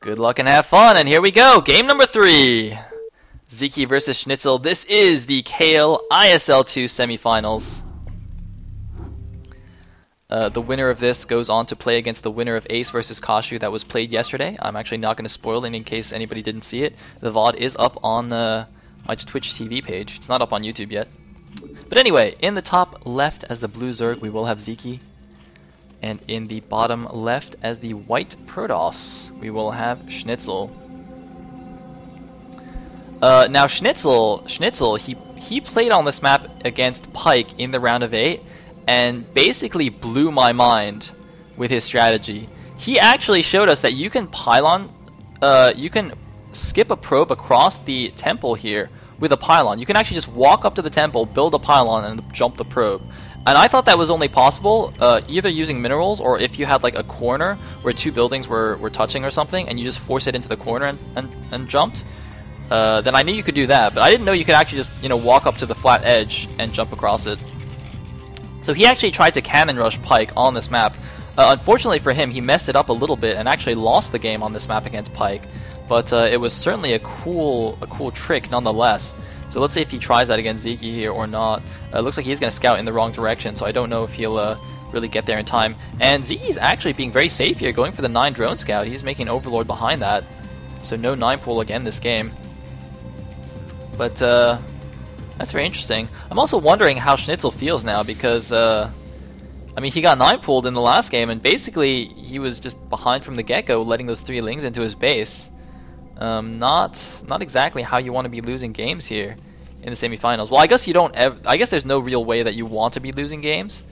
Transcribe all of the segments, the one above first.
Good luck and have fun, and here we go! Game number 3! Sziky versus SneazeL. This is the KL ISL2 semifinals. The winner of this goes on to play against the winner of Ace versus Kashu that was played yesterday. I'm actually not going to spoil it in case anybody didn't see it. The VOD is up on my Twitch TV page. It's not up on YouTube yet. But anyway, in the top left as the blue Zerg, we will have Sziky. And in the bottom left as the white Protoss, we will have SneazeL. Now SneazeL, he played on this map against Pyke in the round of 8 and basically blew my mind with his strategy. He actually showed us that you can pylon, you can skip a probe across the temple here with a pylon. You can actually just walk up to the temple, build a pylon, and jump the probe. And I thought that was only possible either using minerals or if you had like a corner where two buildings were touching or something and you just force it into the corner and jumped. Then I knew you could do that, but I didn't know you could actually just, walk up to the flat edge and jump across it. So he actually tried to cannon rush Pyke on this map. Unfortunately for him, he messed it up a little bit and actually lost the game on this map against Pyke. But it was certainly a cool trick nonetheless. So let's see if he tries that against Sziky here or not. It looks like he's going to scout in the wrong direction, so I don't know if he'll really get there in time. And Ziky's actually being very safe here, going for the 9 drone scout. He's making Overlord behind that. So no 9 pool again this game. But that's very interesting. I'm also wondering how SneazeL feels now because, I mean, he got 9 pooled in the last game and basically he was just behind from the get-go, letting those 3 lings into his base. Not exactly how you want to be losing games here in the semifinals. Well, I guess you don't I guess there's no real way that you want to be losing games.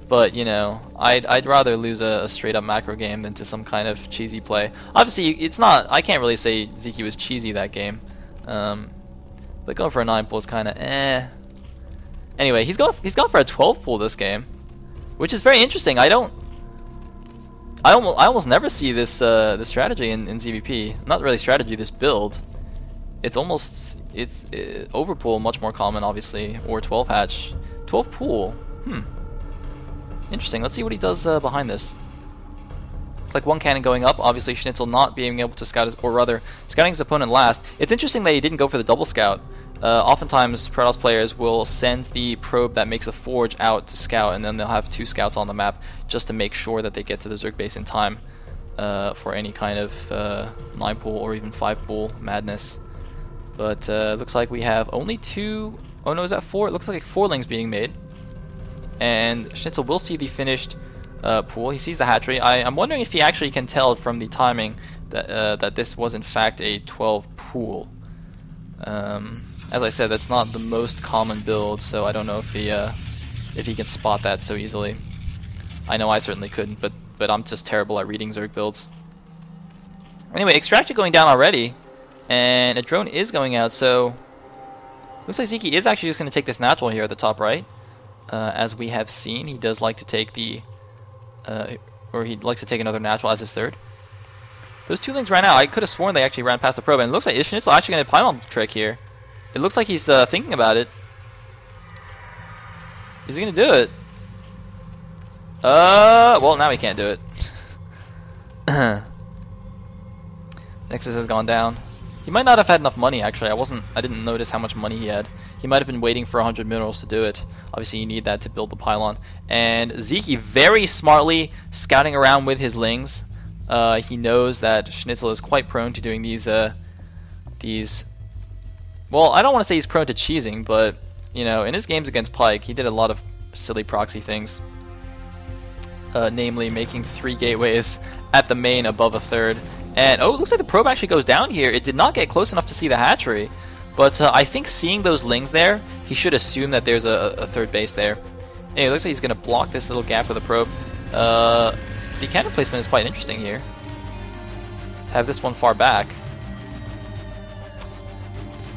But, I'd rather lose a straight up macro game than to some kind of cheesy play. Obviously, it's not, I can't really say Sziky was cheesy that game. But going for a 9 pool is kind of eh. Anyway, he's gone for a 12 pool this game, which is very interesting. I almost never see this this strategy in ZVP. Not really strategy, this build. It's overpool much more common, obviously, or 12 hatch. 12 pool. Interesting. Let's see what he does behind this. Like 1 cannon going up, obviously SneazeL not being able to scout his, or rather scouting his opponent last. It's interesting that he didn't go for the double scout. Oftentimes Protoss players will send the probe that makes a forge out to scout, and then they'll have 2 scouts on the map just to make sure that they get to the Zerg base in time for any kind of 9 pool or even 5 pool madness. But looks like we have only 2, oh no, is that 4? It looks like 4 lings being made. And SneazeL will see the finished pool. He sees the hatchery. I'm wondering if he actually can tell from the timing that that this was in fact a 12 pool. As I said, that's not the most common build, so I don't know if he can spot that so easily. I know I certainly couldn't, but I'm just terrible at reading Zerg builds. Anyway, extraction going down already, and a drone is going out. So looks like Sziky is actually just going to take this natural here at the top right. As we have seen, he does like to take the or he likes to take another natural as his 3rd. Those 2 lings ran out. I could have sworn they actually ran past the probe, and it looks like SneazeL actually going to pylon trick here. It looks like he's thinking about it. Is he going to do it? Well, now he can't do it. Nexus has gone down. He might not have had enough money, actually. I didn't notice how much money he had. He might have been waiting for 100 minerals to do it. Obviously, you need that to build the pylon. And Sziky very smartly scouting around with his lings. He knows that SneazeL is quite prone to doing these. Well, I don't want to say he's prone to cheesing, but in his games against Pyke, he did a lot of silly proxy things. Namely, making 3 gateways at the main above a 3rd. And oh, it looks like the probe actually goes down here. It did not get close enough to see the hatchery. But I think seeing those lings there, he should assume that there's a 3rd base there. Anyway, it looks like he's going to block this little gap with the probe. The cannon placement is quite interesting here. To have this one far back.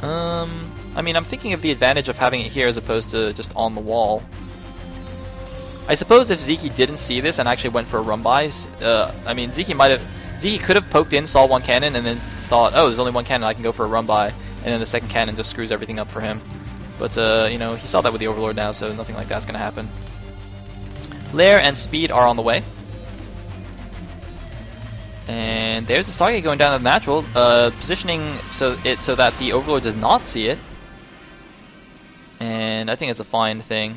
I mean, I'm thinking of the advantage of having it here as opposed to just on the wall. I suppose if Sziky didn't see this and actually went for a run by, I mean, Sziky could have poked in, saw 1 cannon, and then thought, oh, there's only 1 cannon, I can go for a run by. And then the 2nd cannon just screws everything up for him. But, he saw that with the Overlord now, so nothing like that's going to happen. Lair and Speed are on the way. And there's the Stargate going down to the natural, positioning so that the Overlord does not see it. And I think it's a fine thing.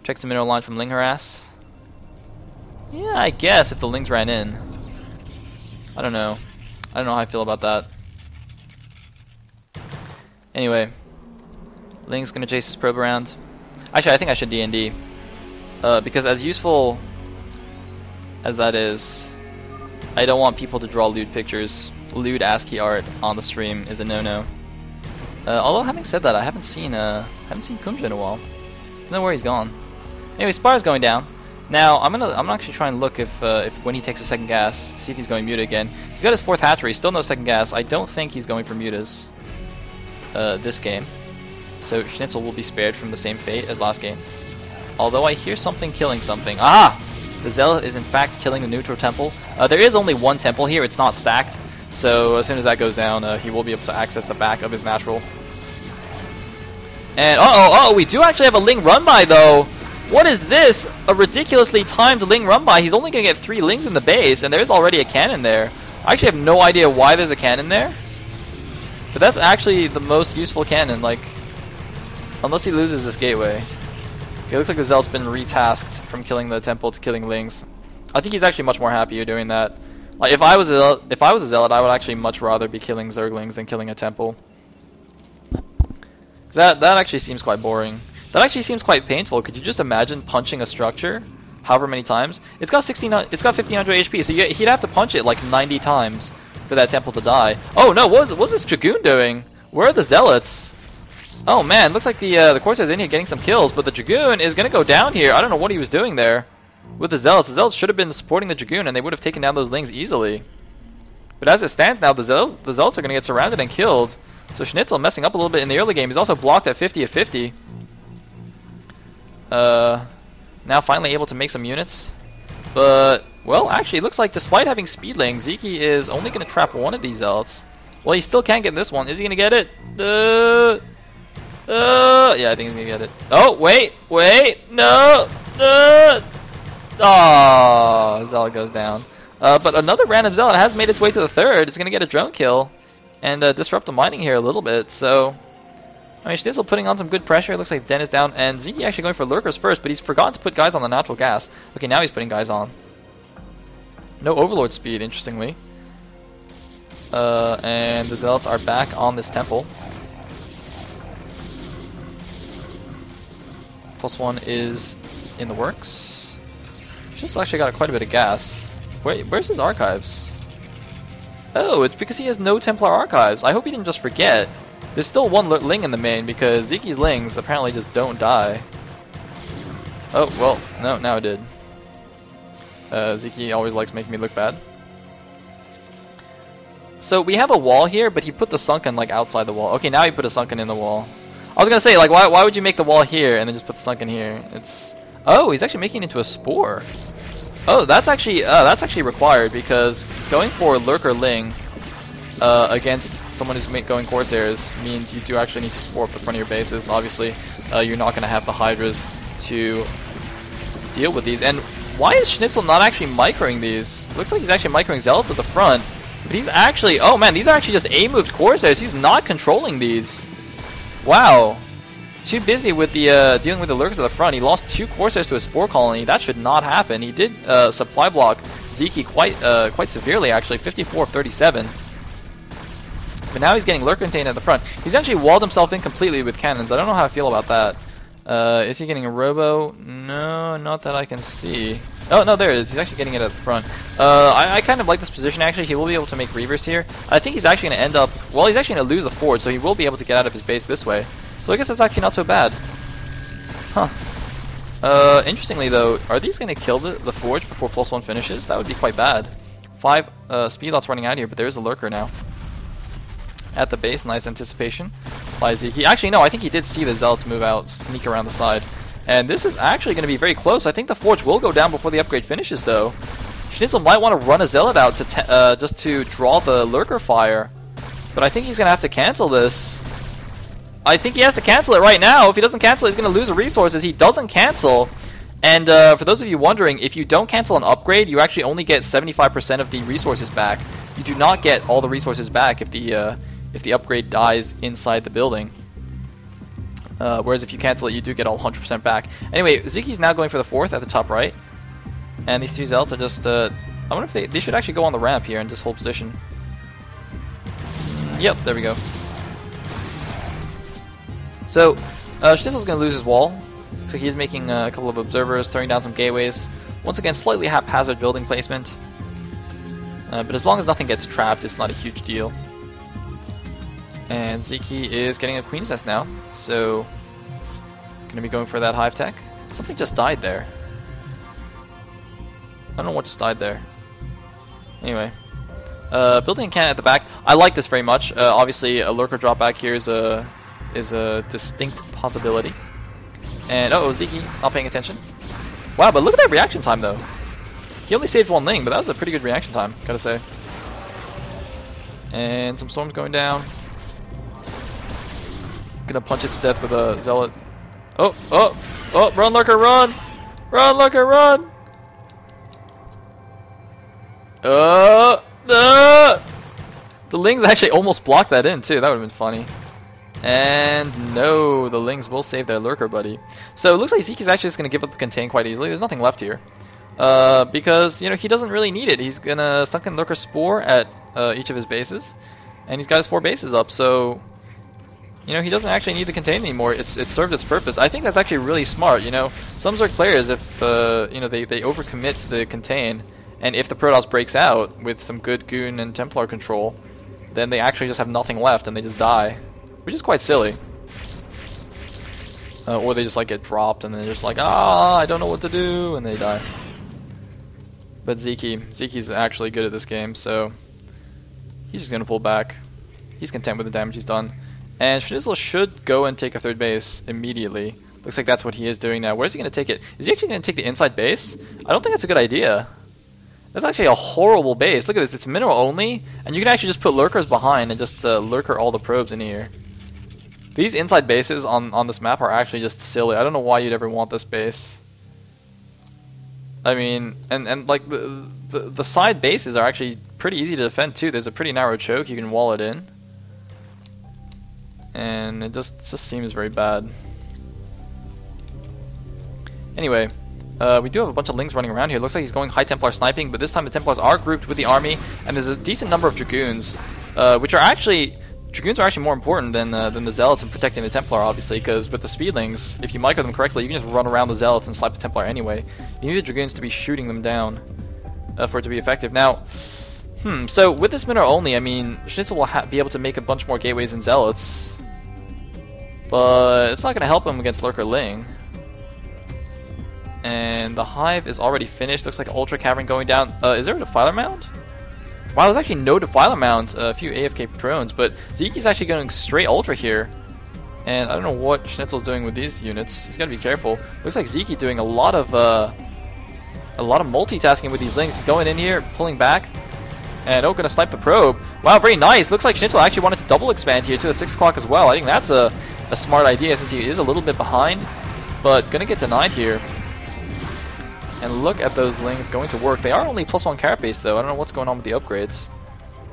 Checks the mineral line from Ling Harass. Yeah, I guess if the Lings ran in. I don't know. I don't know how I feel about that. Anyway, Ling's gonna chase his probe around. Actually, I think I should D&D. Because as useful as that is, I don't want people to draw lewd pictures. Lewd ASCII art on the stream is a no-no. Although having said that, I haven't seen Kumja in a while. Don't know where he's gone. Anyway, Spar's going down. Now I'm gonna actually try and look if when he takes a second gas, see if he's going muta again. He's got his 4th hatchery, still no second gas. I don't think he's going for mutas this game. So SneazeL will be spared from the same fate as last game. Although I hear something killing something. Ah! The Zealot is in fact killing the neutral temple. There is only one temple here, it's not stacked. So as soon as that goes down, he will be able to access the back of his natural. And we do actually have a Ling run by though. What is this? A ridiculously timed Ling run by. He's only gonna get 3 Lings in the base, and there's already a cannon there. I actually have no idea why there's a cannon there. But that's actually the most useful cannon, like, unless he loses this gateway. Okay, looks like the Zealot's been retasked from killing the temple to killing Lings. I think he's actually much more happier doing that. Like, if I was a Zealot, I would actually much rather be killing Zerglings than killing a temple. That actually seems quite boring. That actually seems quite painful. Could you just imagine punching a structure however many times? It's got 1500 HP, so he'd have to punch it like 90 times for that temple to die. Oh no, what's this Dragoon doing? Where are the Zealots? Oh man, looks like the Corsair's in here getting some kills, but the Dragoon is gonna go down here. I don't know what he was doing there with the Zealots. The Zealots should have been supporting the Dragoon and they would have taken down those Lings easily. But as it stands now, the Zealots are gonna get surrounded and killed. So SneazeL messing up a little bit in the early game. He's also blocked at 50 of 50. Now finally able to make some units. But, well, actually, it looks like despite having Speedling, Sziky is only going to trap one of these Zealots. Well, he still can't get this one. Is he going to get it? Yeah, I think he's going to get it. Oh, wait, no! Oh, Zealot goes down. But another random Zealot has made its way to the 3rd. It's going to get a drone kill and disrupt the mining here a little bit, so... I mean, SneazeL putting on some good pressure. It looks like Den is down, and Sziky actually going for lurkers first, but he's forgotten to put guys on the natural gas. Okay, now he's putting guys on. No Overlord speed, interestingly. And the Zealots are back on this temple. +1 is in the works. Just actually got quite a bit of gas. Where's his archives? Oh, it's because he has no Templar archives. I hope he didn't just forget. There's still one Ling in the main because Ziky's Lings apparently just don't die. Oh, well, no, now it did. Sziky always likes making me look bad. So we have a wall here, but he put the sunken like outside the wall. Okay, now he put a sunken in the wall. I was gonna say, like, why would you make the wall here and then just put the sunken here? It's... Oh, he's actually making it into a spore. Oh, that's actually required because going for Lurker Ling against someone who's going Corsairs means you do actually need to spore up the front of your bases. Obviously, you're not going to have the Hydras to deal with these. And why is SneazeL not actually microing these? Looks like he's actually microing Zealots at the front. But he's actually... Oh man, these are actually just A-moved Corsairs. He's not controlling these. Wow. Too busy with the dealing with the Lurkers at the front. He lost 2 Corsairs to a Spore Colony. That should not happen. He did supply block Sziky quite severely, actually. 54 of 37. But now he's getting Lurker contained at the front. He's actually walled himself in completely with cannons. I don't know how I feel about that. Is he getting a Robo? No, not that I can see. Oh, no, there it is. He's actually getting it at the front. I kind of like this position, actually. He will be able to make Reavers here. I think he's actually going to end up... Well, he's actually going to lose the Forge, so he will be able to get out of his base this way. So I guess that's actually not so bad. Huh. Interestingly, though, are these going to kill the Forge before +1 finishes? That would be quite bad. 5 speed lots running out here, but there is a Lurker now. At the base, nice anticipation by Sziky. Actually, no, I think he did see the Zealots move out, sneak around the side. And this is actually going to be very close. I think the Forge will go down before the upgrade finishes, though. SneazeL might want to run a Zealot out to just to draw the Lurker fire. But I think he's going to have to cancel this. I think he has to cancel it right now. If he doesn't cancel it, he's going to lose the resources. He doesn't cancel. And for those of you wondering, if you don't cancel an upgrade, you actually only get 75% of the resources back. You do not get all the resources back if the upgrade dies inside the building. Whereas if you cancel it, you do get all 100% back. Anyway, Sziky's now going for the 4th at the top right. And these 2 Zealots are just... I wonder if they should actually go on the ramp here and just hold position. Yep, there we go. So, SneazeL's going to lose his wall. So he's making a couple of observers, throwing down some gateways. Once again, slightly haphazard building placement. But as long as nothing gets trapped, it's not a huge deal. And Sziky is getting a Queen's Nest now. So, going to be going for that hive tech. Something just died there. I don't know what just died there. Anyway. Building a cannon at the back. I like this very much. Obviously, a lurker drop back here is a distinct possibility. And Sziky not paying attention. Wow, but look at that reaction time though. He only saved 1 Ling, but that was a pretty good reaction time, gotta say. And some storms going down. Gonna punch it to death with a zealot. Oh, run lurker, run! Run lurker, run! The Lings actually almost blocked that in too, that would have been funny. And no, the Lings will save their lurker buddy. So it looks like Zyky's actually just going to give up the contain quite easily. There's nothing left here. Because, you know, he doesn't really need it. He's going to Sunken Lurker Spore at each of his bases. And he's got his 4 bases up, so... You know, he doesn't actually need the contain anymore. It served its purpose. I think that's actually really smart, you know. Some Zerg players, if, you know, they overcommit to the contain, and if the Protoss breaks out with some good Goon and Templar control, then they actually just have nothing left and they just die. Which is quite silly. Or they just like get dropped and then they're just like, I don't know what to do, and they die. But Zyky's actually good at this game, so he's just gonna pull back. He's content with the damage he's done. And SneazeL should go and take a 3rd base immediately. Looks like that's what he is doing now. Where's he gonna take it? Is he actually gonna take the inside base? I don't think that's a good idea. That's actually a horrible base. Look at this, it's mineral only, and you can actually just put lurkers behind and just lurker all the probes in here. These inside bases on this map are actually just silly. I don't know why you'd ever want this base. I mean, and like the side bases are actually pretty easy to defend too. There's a pretty narrow choke, you can wall it in. And it just seems very bad. Anyway, we do have a bunch of Lings running around here. Looks like he's going High Templar sniping, but this time the Templars are grouped with the army, and there's a decent number of Dragoons, which are actually... Dragoons are actually more important than the Zealots in protecting the Templar, obviously, because with the Speedlings, if you micro them correctly, you can just run around the Zealots and snipe the Templar anyway. You need the Dragoons to be shooting them down for it to be effective. Now, so with this mineral only, I mean, SneazeL will be able to make a bunch more Gateways and Zealots, but it's not going to help him against Lurker Ling. And the Hive is already finished. Looks like Ultra Cavern going down. Is there a Defiler Mound? Wow, there's actually no Defiler Mounds, a few AFK drones, but Zyky's actually going straight Ultra here. And I don't know what SneazeL's doing with these units. He's got to be careful. Looks like Sziky doing a lot of multitasking with these Lings. He's going in here, pulling back, and going to snipe the probe. Wow, very nice. Looks like SneazeL actually wanted to double expand here to the 6 o'clock as well. I think that's a smart idea since he is a little bit behind, but going to get denied here. And look at those Lings going to work. They are only +1 carapace though. I don't know what's going on with the upgrades.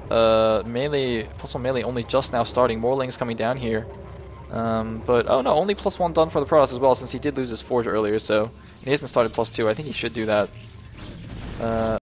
Melee, +1 melee only just now starting. More Lings coming down here. But oh no, only +1 done for the Protoss as well, since he did lose his Forge earlier, so he hasn't started +2. I think he should do that.